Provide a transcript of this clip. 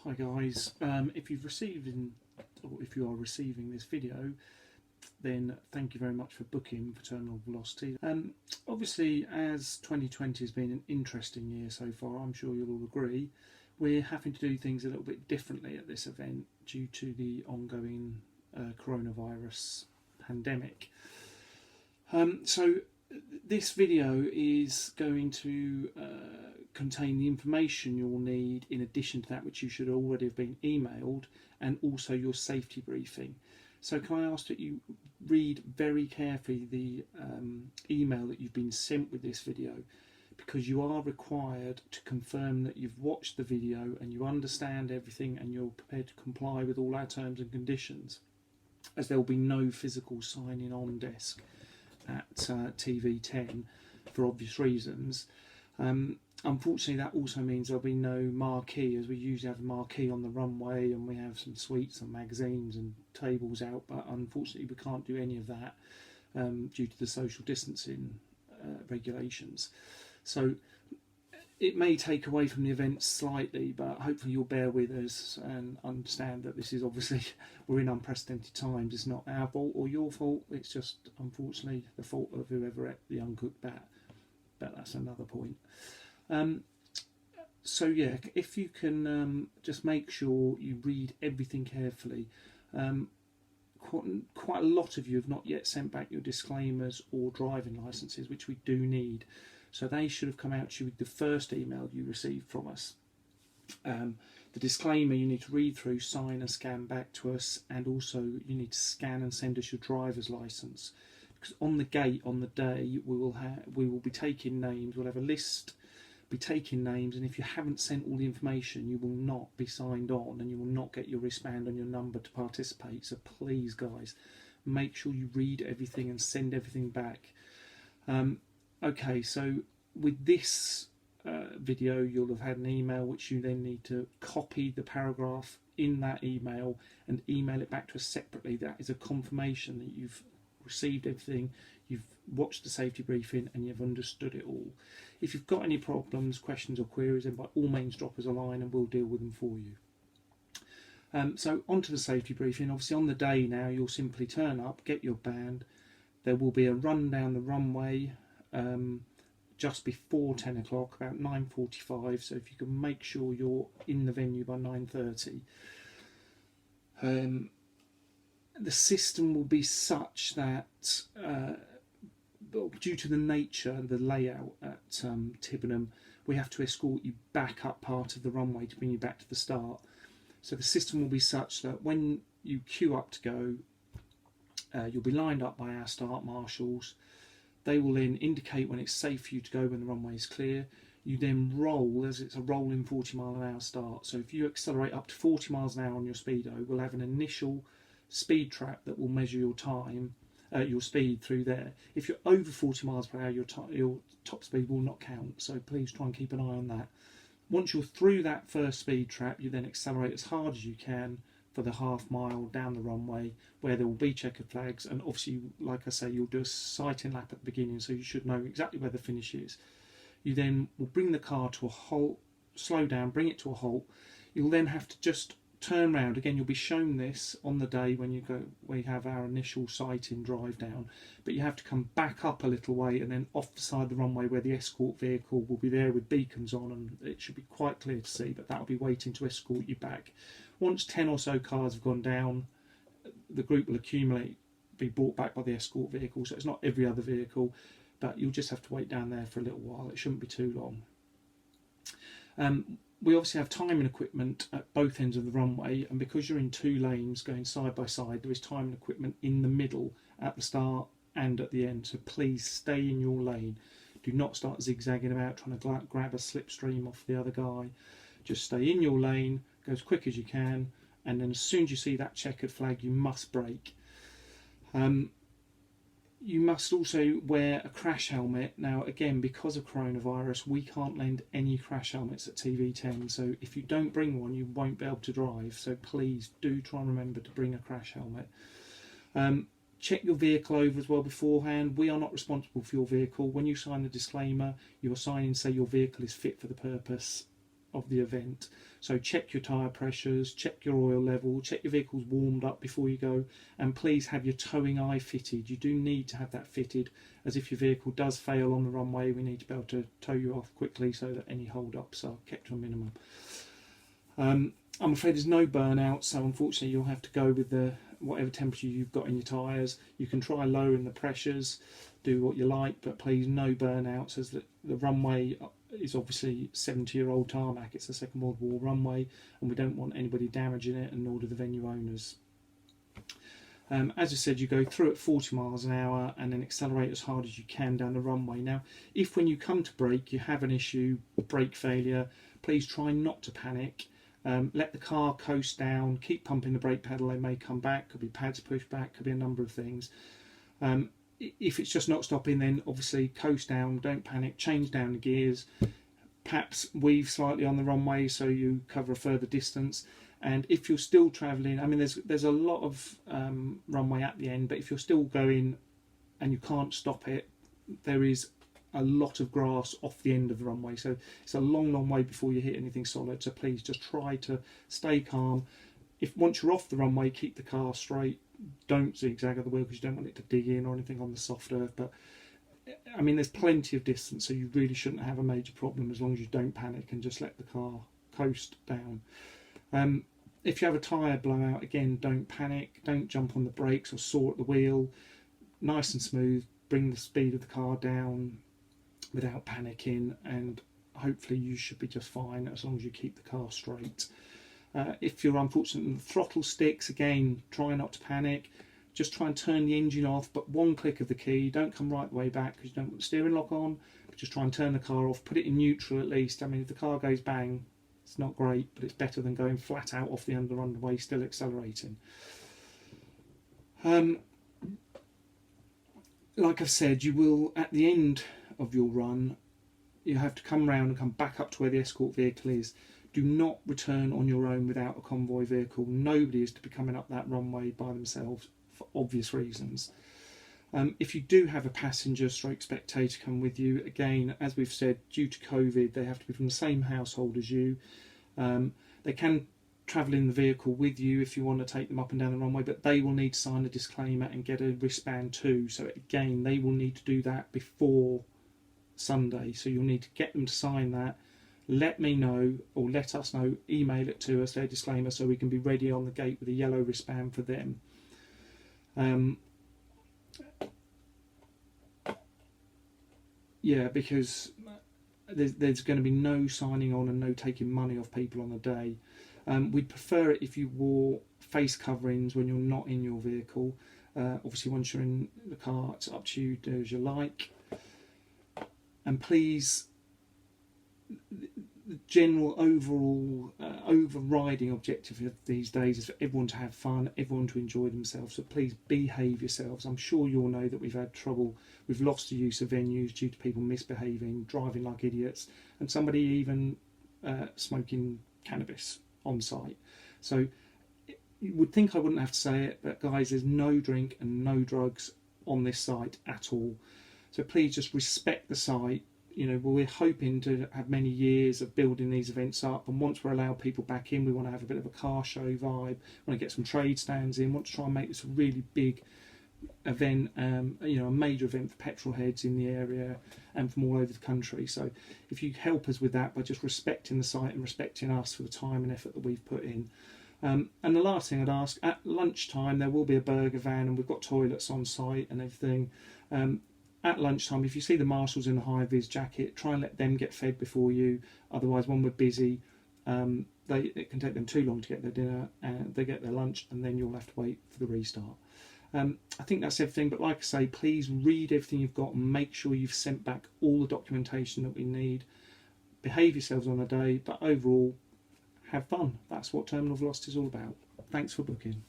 Hi guys, if you've received or if you are receiving this video, then thank you very much for booking for Terminal Velocity. Obviously, as 2020 has been an interesting year so far, I'm sure you'll all agree, we're having to do things a little bit differently at this event due to the ongoing coronavirus pandemic. So this video is going to contain the information you'll need in addition to that which you should already have been emailed, and also your safety briefing. So can I ask that you read very carefully the email that you've been sent with this video, because you are required to confirm that you've watched the video and you understand everything and you're prepared to comply with all our terms and conditions, as there will be no physical signing on desk at TV10 for obvious reasons. Unfortunately, that also means there'll be no marquee, as we usually have a marquee on the runway and we have some sweets and magazines and tables out, but unfortunately we can't do any of that due to the social distancing regulations. So it may take away from the event slightly, but hopefully you'll bear with us and understand that this is obviously, we're in unprecedented times. It's not our fault or your fault, it's just unfortunately the fault of whoever ate the uncooked bat, but that's another point. So yeah, if you can just make sure you read everything carefully. Quite a lot of you have not yet sent back your disclaimers or driving licences, which we do need. So they should have come out to you with the first email you received from us. The disclaimer you need to read through, sign and scan back to us, and also you need to scan and send us your driver's licence. Because on the gate on the day we will be taking names. We'll have a list, be taking names, and if you haven't sent all the information, you will not be signed on and you will not get your wristband and your number to participate. So please guys, make sure you read everything and send everything back. Okay, so with this video you'll have had an email which you then need to copy the paragraph in that email and email it back to us separately. That is a confirmation that you've received everything, you've watched the safety briefing and you've understood it all. If you've got any problems, questions or queries, then by all means drop us a line and we'll deal with them for you. So onto the safety briefing. Obviously on the day now you'll simply turn up, get your band, there will be a run down the runway just before 10 o'clock, about 9:45, so if you can make sure you're in the venue by 9:30. The system will be such that due to the nature and the layout at Tivenham, we have to escort you back up part of the runway to bring you back to the start. So the system will be such that when you queue up to go, you'll be lined up by our start marshals. They will then indicate when it's safe for you to go when the runway is clear. You then roll, as it's a rolling 40 mile an hour start. So if you accelerate up to 40 miles an hour on your speedo, we'll have an initial speed trap that will measure your time, your speed through there. If you're over 40 miles per hour, your top speed will not count. So please try and keep an eye on that. Once you're through that first speed trap, you then accelerate as hard as you can for the half mile down the runway, where there will be checkered flags, and obviously, like I say, you'll do a sighting lap at the beginning, so you should know exactly where the finish is. You then will bring the car to a halt, slow down, bring it to a halt. You'll then have to just turn round. Again, you'll be shown this on the day when you go, we have our initial sighting drive down, but you have to come back up a little way and then off the side of the runway where the escort vehicle will be there with beacons on, and it should be quite clear to see, but that'll be waiting to escort you back. Once 10 or so cars have gone down, the group will accumulate, be brought back by the escort vehicle. So it's not every other vehicle, but you'll just have to wait down there for a little while. It shouldn't be too long. We obviously have timing equipment at both ends of the runway, and because you're in two lanes going side by side, there is timing equipment in the middle at the start and at the end. So please stay in your lane. Do not start zigzagging about trying to grab a slipstream off the other guy. Just stay in your lane, go as quick as you can, and then as soon as you see that checkered flag, you must brake. You must also wear a crash helmet. Now again, because of coronavirus, we can't lend any crash helmets at TV10, so if you don't bring one, you won't be able to drive. So please do try and remember to bring a crash helmet. Check your vehicle over as well beforehand. We are not responsible for your vehicle. When you sign the disclaimer, you're signing to say your vehicle is fit for the purpose of the event. So check your tyre pressures, check your oil level, check your vehicle's warmed up before you go, and please have your towing eye fitted. You do need to have that fitted, as if your vehicle does fail on the runway, we need to be able to tow you off quickly so that any hold-ups are kept to a minimum. I'm afraid there's no burnout, so unfortunately you'll have to go with the whatever temperature you've got in your tyres. You can try lowering the pressures, do what you like, but please no burnouts, as the runway is obviously 70-year-old tarmac. It's a Second World War runway, and we don't want anybody damaging it, and nor do the venue owners. As I said, you go through at 40 miles an hour and then accelerate as hard as you can down the runway. Now, if when you come to brake you have an issue, brake failure, please try not to panic. Let the car coast down, keep pumping the brake pedal, they may come back, could be pads pushed back, could be a number of things. If it's just not stopping, then obviously coast down, don't panic, change down the gears, perhaps weave slightly on the runway so you cover a further distance. And if you're still travelling, I mean there's a lot of runway at the end, but if you're still going and you can't stop it, there is a lot of grass off the end of the runway, so it's a long way before you hit anything solid. So please just try to stay calm. If once you're off the runway, keep the car straight, don't zigzag at the wheel because you don't want it to dig in or anything on the soft earth. But I mean there's plenty of distance, so you really shouldn't have a major problem as long as you don't panic and just let the car coast down. If you have a tyre blowout, again, don't panic, don't jump on the brakes or saw at the wheel. Nice and smooth, bring the speed of the car down without panicking, and hopefully you should be just fine as long as you keep the car straight. If you're unfortunate and the throttle sticks, again, try not to panic. Just try and turn the engine off, but one click of the key, don't come right the way back because you don't want the steering lock on, but just try and turn the car off, put it in neutral at least. I mean, if the car goes bang, it's not great, but it's better than going flat out off the underway, still accelerating. Like I've said, you will, at the end of your run, you have to come round and come back up to where the escort vehicle is. Do not return on your own without a convoy vehicle. Nobody is to be coming up that runway by themselves for obvious reasons. If you do have a passenger stroke spectator come with you, again, as we've said, due to COVID, they have to be from the same household as you. They can travel in the vehicle with you if you want to take them up and down the runway, but they will need to sign a disclaimer and get a wristband too. So again, they will need to do that before Sunday. So you'll need to get them to sign that. Let me know, or let us know, email it to us, their disclaimer, so we can be ready on the gate with a yellow wristband for them. Yeah, because there's going to be no signing on and no taking money off people on the day. We'd prefer it if you wore face coverings when you're not in your vehicle. Obviously, once you're in the car, it's up to you, do as you like. And please, the general overall overriding objective of these days is for everyone to have fun, everyone to enjoy themselves. So please behave yourselves. I'm sure you all know that we've had trouble. We've lost the use of venues due to people misbehaving, driving like idiots, and somebody even smoking cannabis on site. So you would think I wouldn't have to say it, but guys, there's no drink and no drugs on this site at all. So please just respect the site. You know, we're hoping to have many years of building these events up, and once we're allowed people back in, we want to have a bit of a car show vibe, want to get some trade stands in, want to try and make this a really big event, you know, a major event for petrol heads in the area and from all over the country. So if you help us with that by just respecting the site and respecting us for the time and effort that we've put in. And the last thing I'd ask, at lunchtime there will be a burger van, and we've got toilets on site and everything. At lunchtime, if you see the marshals in the high-vis jacket, try and let them get fed before you. Otherwise, when we're busy, it can take them too long to get their dinner, and they get their lunch, and then you'll have to wait for the restart. I think that's everything, but like I say, please read everything you've got and make sure you've sent back all the documentation that we need. Behave yourselves on the day, but overall, have fun. That's what Terminal Velocity is all about. Thanks for booking.